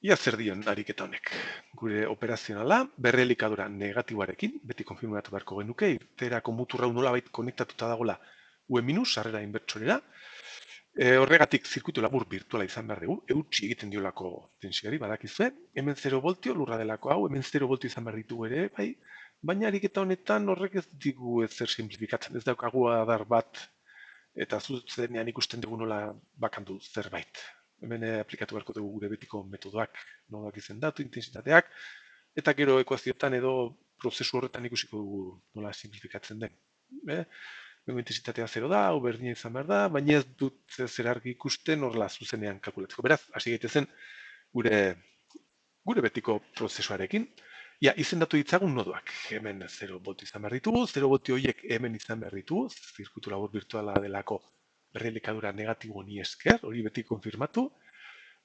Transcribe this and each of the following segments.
Ia zer dion ariketa honek. Gure operazionala berrelikadura negatiboarekin, beti konfirmatu beharko genuke, irterako muturra nolabait konektatuta dagoela UE- sarrera inbertsorera. Horregatik zirkuitu labur virtuala izan behar dugu, eutxi egiten diolako tensioari, badakizue, hemen 0 voltio lurra delako hau, hemen 0 voltio izan behar ditugu ere, bai, baina ariketa honetan horrek ez digu ezer simplifikatzen, ez daukagu adar bat, eta zuzenean ikusten dugu nola bakandu zerbait. Hemen aplikatu beharko dugu gure betiko metodoak, nolak izendatu, intensitateak, eta gero ekuazioetan edo prozesu horretan ikusiko dugu nola simplifikatzen den. Bengo intensitatea 0 da, hau berdina izan behar da, baina ez dut zer argi ikusten horrela zuzenean kalkulatzeko. Beraz, hasi gaitezen gure betiko prozesuarekin. Ja, izendatu ditzagun nodoak. Hemen 0 voltio izan behar ditugu, 0 voltio horiek hemen izan behar ditugu, zirkuitu labur virtuala delako berrelikadura negatibo ni esker, hori beti konfirmatu.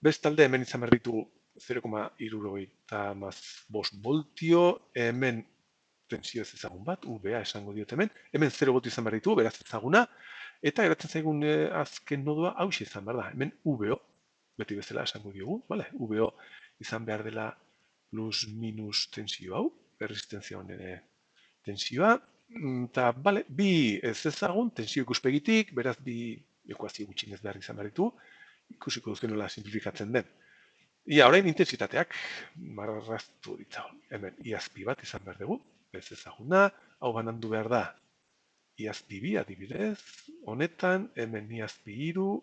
Bestalde hemen izan behar ditugu 0,75 voltio, hemen tensio ez ezagun bat, UBA esango diot hemen, hemen 0 voltio izan behar ditugu, beraz ezaguna, eta geratzen zaigun azken nodoa hauxe izan behar da, hemen UBO, beti bezala esango diogu, vale? UBO izan behar dela plus minus tensio hau, erresistentzia honen tensioa, eta bale, bi ez ezagun, tensio ikuspegitik, beraz bi ekuazio gutxinez behar izan behar ditu, ikusiko duzuen nola simplifikatzen den. Ia, orain intensitateak, marraztu ditzagun. Hemen, iazpi bat izan behar dugu, ez ezaguna, hau banandu behar da, iazpi bi adibidez, honetan, hemen iazpi iru,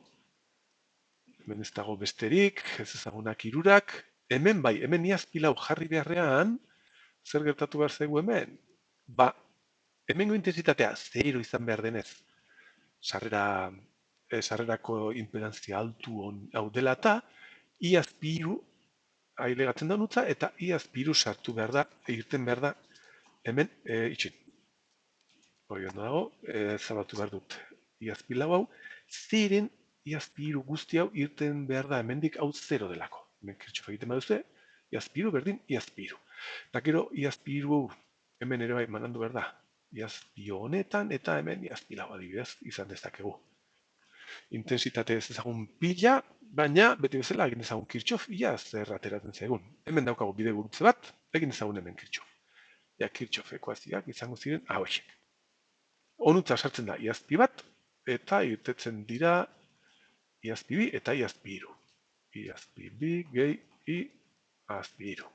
hemen ez dago besterik, ez ezagunak irurak, hemen bai, hemen iazpi lau jarri beharrean, zer gertatu behar zaigu hemen? Ba, hemengo intensitatea zero izan behar denez, sarrerako impedantzia altu hau dela eta iazpiru ailegatzen da nutza eta iazpiru sartu behar da, irten behar da hemen itxin. Hori ondo dago, zabatu behar dut iazpilau hau, ziren iazpiru guzti hau irten behar da hemendik hau zero delako. Hemen kirtxof egiten baduzue, iazpiru berdin iazpiru. Eta gero iazpiru hemen ere bai manandu behar da, iazpio honetan eta hemen iazpilau adibidez izan dezakegu. Intensitate ez ezagun pila, baina beti bezala egin ezagun kirtxof, ia zer ateratzen zaigun. Hemen daukagu bide gurutze bat, egin ezagun hemen kirtxof. Ja, kirtxof ekuazioak izango ziren hauexek. Onutza sartzen da iazpi bat, eta irtetzen dira iazpi bi eta iazpi iru. Iazpi bi gehi iazpi iru.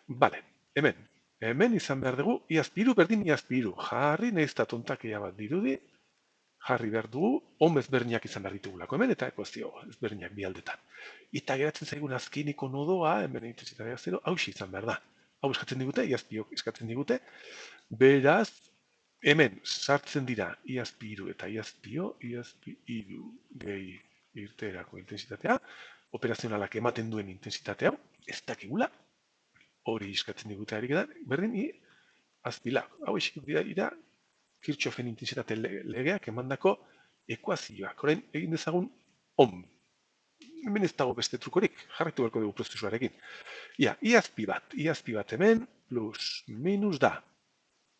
Bale, hemen izan behar dugu iazpi iru berdin iazpi iru. Jarri nahiz eta tontakia bat dirudi, jarri behar dugu, on ezberdinak izan behar ditugulako hemen, eta ekuazio ezberdinak bi aldetan. Eta geratzen zaigun azkeniko nodoa, hemen intensitatea zero, hausi izan behar da. Hau eskatzen digute, iazpiok eskatzen digute, beraz, hemen sartzen dira iazpi iru eta iazpio, iazpi iru gehi irteerako intensitatea, operazionalak ematen duen intensitatea, ez dakigula, hori eskatzen digute ariketan, berdin, azpila, hau esik dira, Kirchhoffen intensitate legeak emandako ekuazioak. Orain egin dezagun on. Hemen ez dago beste trukorik, jarraitu beharko dugu prozesuarekin. Ia, iazpi bat hemen, plus minus da.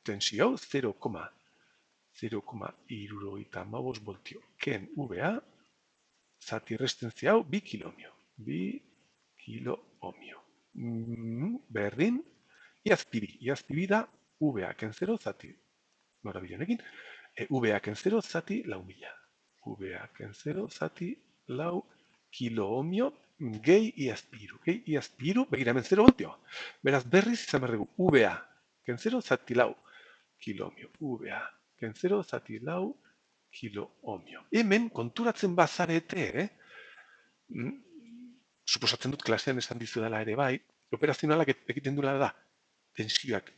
Tensio 0,0,75 voltio. Ken VA, zati restentzia hau, 2 kilomio. 2 kilomio. Berdin, iazpi da, VA, ken 0, zati norabidearekin, VA-ken 0 zati lau mila. VA-ken 0 zati lau kilo ohmio gehi iazpiru. Gehi iazpiru, begira hemen 0 voltio. Beraz, berriz izan behar dugu, VA-ken 0 zati lau kilo ohmio. VA-ken 0 zati lau kilo ohmio. Hemen, konturatzen bazarete, suposatzen dut klasean esan dizu dela ere bai, operazionalak egiten duela da, tensioak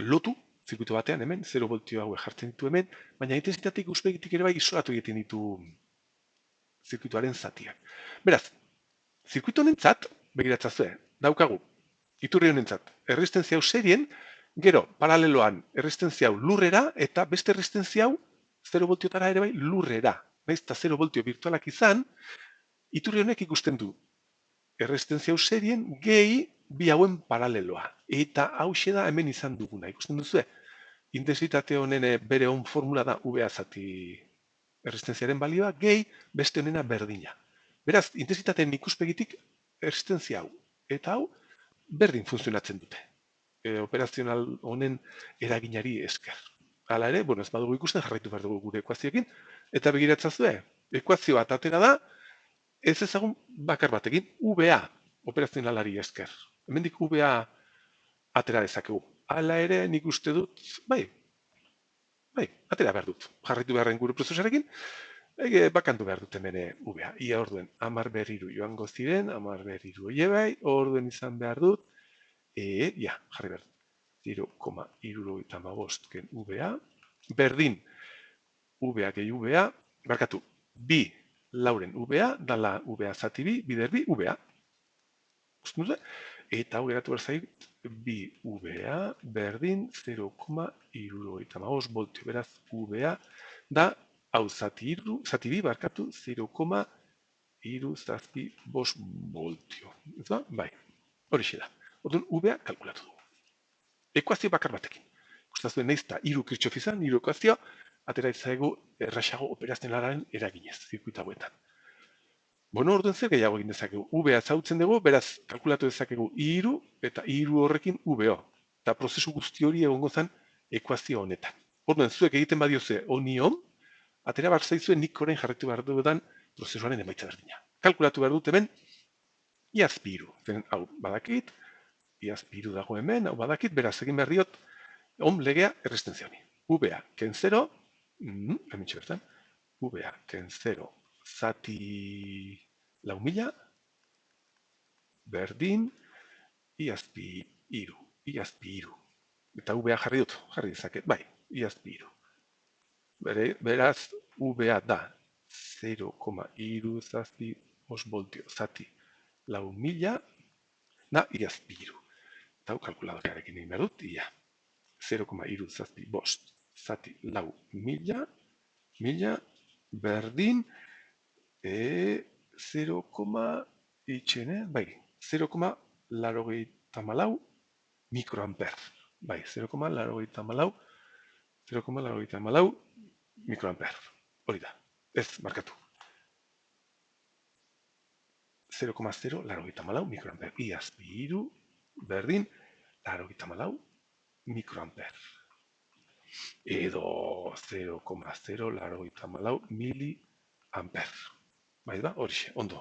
lotu, zirkuito batean hemen, 0 voltio hauek jartzen ditu hemen, baina intensitateik uspegitik ere bai isolatu egiten ditu zirkuitoaren zatiak. Beraz, zirkuito honentzat, begiratzazue, daukagu, iturri honentzat, erresistentzia hau serien, gero, paraleloan, erresistentzia hau lurrera, eta beste erresistentzia hau 0 voltiotara ere bai lurrera. Naiz eta 0 voltio virtualak izan, iturri honek ikusten du erresistentzia hau serien gehi bi hauen paraleloa. Eta hauxe da hemen izan duguna. Ikusten duzue, intensitate honen bere on formula da VA zati erresistentziaren balioa, gehi beste honena berdina. Beraz, intensitateen ikuspegitik erresistentzia hau eta hau berdin funtzionatzen dute. Operazional honen eraginari esker. Hala ere, bueno, ez badugu ikusten jarraitu behar dugu gure ekuazioekin, eta begiratzazue, ekuazio bat atera da, ez ezagun bakar batekin, VA, operazionalari esker. Hemendik VA atera dezakegu. Hala ere, nik uste dut, bai, atera behar dut. Jarraitu beharren gure prozesarekin, bakandu behar dut hemen VA. Ia orduen, 10 berriru joango ziren, 10 berriru oie bai, orduen izan behar dut, jarri behar dut. 0,75 ken VA, berdin VA gehi VA, barkatu, bi lauren VA, dala VA zati bi, bider bi VA. Eta hau geratu behar zait, bi VA berdin 0,75 voltio. Beraz, VA da, hau zati bi, barkatu, 0,75 voltio. Ez da? Bai, hori da. Orduan, VA kalkulatu dugu. Ekuazio bakar batekin. Gustazuen naiz eta hiru Kirchhoff izan, hiru ekuazio, atera itzaigu erraxago operazionalaren eraginez, zirkuita hauetan. Bueno, orduan zer gehiago egin dezakegu. VA zautzen dugu, beraz, kalkulatu dezakegu hiru eta hiru horrekin VO. Eta prozesu guzti hori egongo zen ekuazio honetan. Orduan, zuek egiten badioze honi on, atera behar zaizuen nik orain jarretu behar dudan prozesuaren emaitza berdina. Kalkulatu behar dut hemen, iazpiru. Hau, badakit, iazpiru dago hemen, hau badakit, beraz egin behar diot, legea errestenzioni. VA ken 0, hemen txertan, VA ken 0 zati lau mila, berdin, iazpiru. Eta VA jarri dut, jarri dezaket, bai, iazpiru. Beraz, VA da 0,75 voltio zati lau mila, da iazpiru. Eta hau kalkuladorearekin egin behar dut, 0,75 zati lau mila, berdin, 0,84 mikroamper. Bai, 0,84 mikroamper. Hori da, ez, markatu. 0,084 mikroamper. Iazpiru, berdin, 84 mikroamper. Edo 0,084 miliamper. Bai da, horixe, ondo.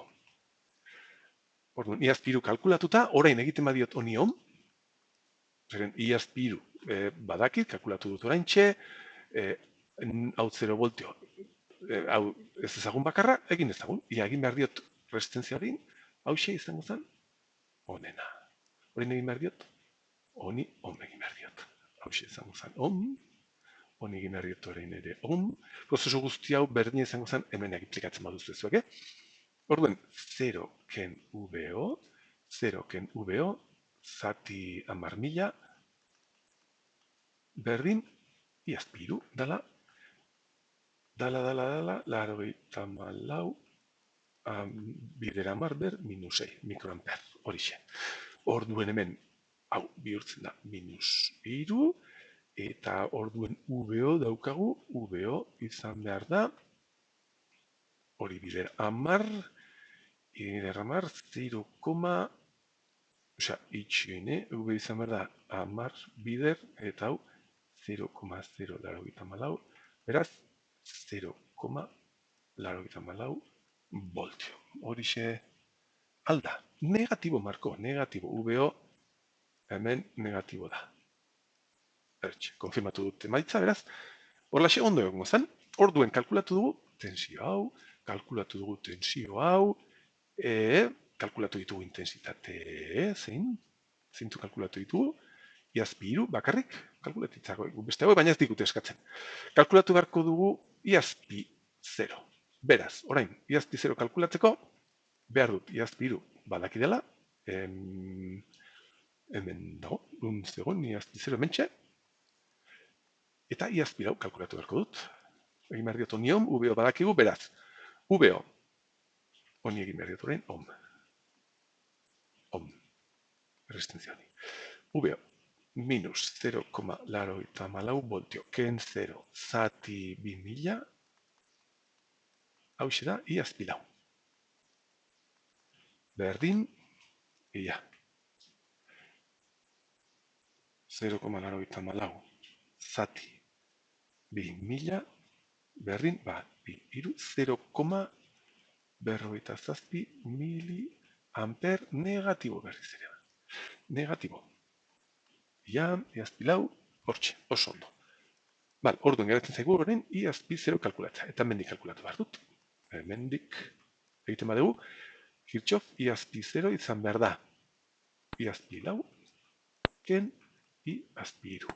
Orduan, iazpiru kalkulatuta, orain egiten badiot honi on, zeren iazpiru badakit, kalkulatu dut orain txe, hau 0 voltio, hau ez ezagun bakarra, egin ezagun. Ia egin behar diot resistentziarekin, hau xe izango zen, honena. Orain egin behar diot, honi on egin behar diot. Hau xe izango zen, honi egin behar diot orain ere on. Prozesu guzti hau berdin izango zen, hemen aplikatzen baduzu ezuek, Orduan, 0 ken VO, zati 10.000, berdin, iazpiru, dala, 84 bider 10 ber, minus 6 mikroamper, horixe. Orduen hemen, hau bihurtzen da, minus 3, eta orduen VO daukagu, VO izan behar da, hori bider 10, bider 10, 0, itxene, VO izan behar da, 10 bider, eta hau, 0,084, beraz, 0,084 voltio. Horixe alda. Negatibo, Marko, negatibo. VO hemen negatibo da. Ertxe, konfirmatu dut emaitza, beraz. Horlaxe ondo egongo zen. Orduen kalkulatu dugu tensio hau, kalkulatu dugu tensio hau, kalkulatu ditugu intensitate, zeintu kalkulatu ditugu, iazpiru, bakarrik, kalkulatitzako, beste hau, baina ez digute eskatzen. Kalkulatu beharko dugu iazpi 0. Beraz, orain, iazpi 0 kalkulatzeko, behar dut iazpiru badakidela, hemen dago, zegoen iazpi 0 mentxe, eta iazpirau kalkulatu beharko dut. Egin behar diot honi VO badakigu, beraz, VO, honi egin behar diot orain, resistenzioni. VO, minus 0,84 voltio, ken 0, zati 2000, hau da, iazpilau. Berdin, 0,94 zati 2000 berdin, bi hiru 0,57 miliamper negatibo berriz ere. Negatibo. Iazpilau, hortxe, oso ondo. Orduan geratzen zaigu orain iazpi 0 kalkulatzea. Eta hemendik kalkulatu behar dut. Hemendik egiten badugu, Kirchhoff iazpi 0 izan behar da. Iazpi lau, ken iazpi 3.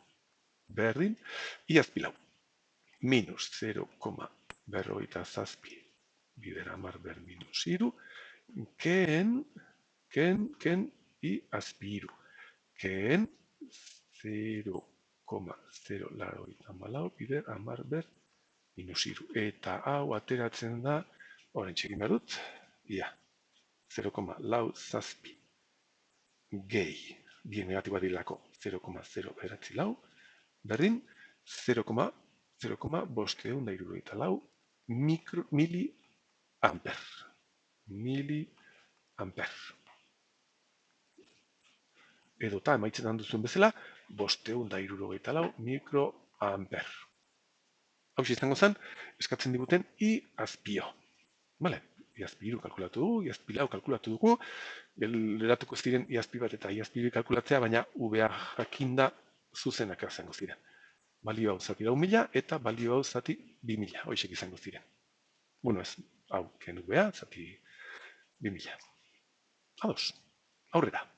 Berdin, iazpi lau. Minus 0,57 bider 10 ber minus 3. Ken iazpi 3. Ken 0,084 bider 10 ber minus 3. Eta hau ateratzen da, orain txekin behar dut, 0,47 gehi, bien negatiboa dilako 0,094 berdin 0,574 miliamper. Edota emaitzen handu zuen bezala 574 mikroamper. Hau izango zen, eskatzen diguten iazpio. Iazpi 3 kalkulatu dugu, iazpi lau kalkulatu dugu, geratuko ziren iazpi bat eta iazpi 2 kalkulatzea, baina UBA jakinda zuzenak izango ziren. Balio hau zati 1000 eta balio hau zati 2000, hoixek izango ziren. Ez, hau ken UBA zati 2000. Ados, aurrera.